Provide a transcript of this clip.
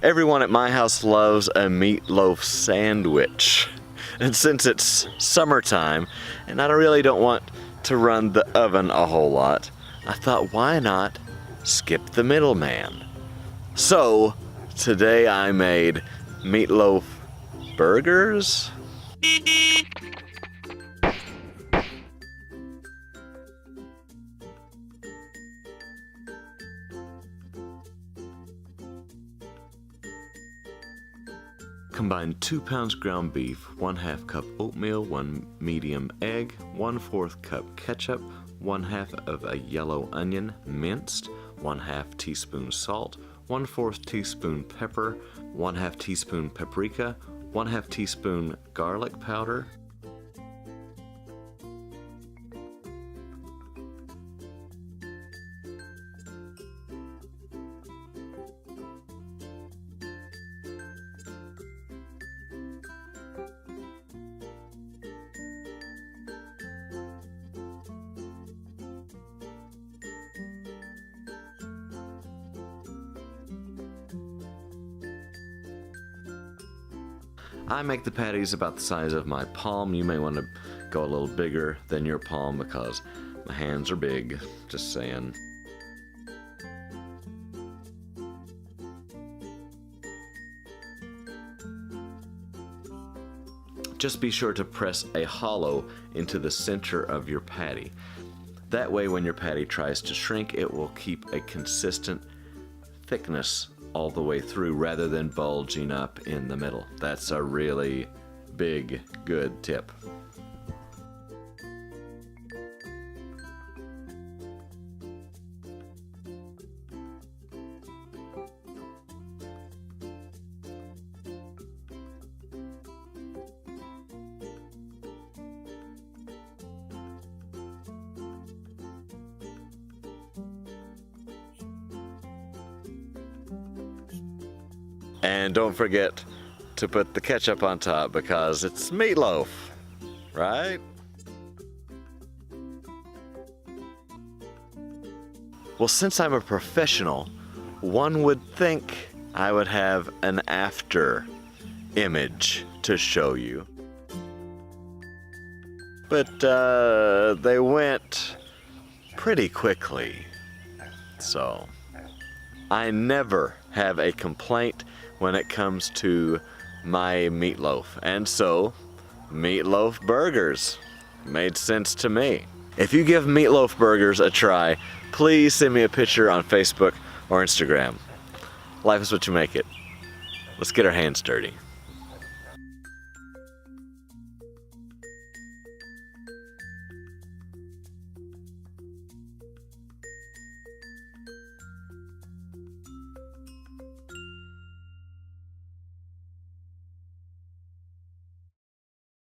Everyone at my house loves a meatloaf sandwich. And since it's summertime, and I really don't want to run the oven a whole lot, I thought, why not skip the middleman? So, today I made meatloaf burgers? Combine 2 pounds ground beef, 1/2 cup oatmeal, 1 medium egg, 1/4 cup ketchup, 1/2 of a yellow onion minced, 1/2 teaspoon salt, 1/4 teaspoon pepper, 1/2 teaspoon paprika, 1/2 teaspoon garlic powder, I make the patties about the size of my palm. You may want to go a little bigger than your palm because my hands are big, just saying. Just be sure to press a hollow into the center of your patty. That way when your patty tries to shrink, it will keep a consistent thickness all the way through rather than bulging up in the middle. That's a really big, good tip. And don't forget to put the ketchup on top because it's meatloaf, right? Well, since I'm a professional, one would think I would have an after image to show you. But they went pretty quickly. So I never have a complaint when it comes to my meatloaf. And so, meatloaf burgers made sense to me. If you give meatloaf burgers a try, please send me a picture on Facebook or Instagram. Life is what you make it. Let's get our hands dirty.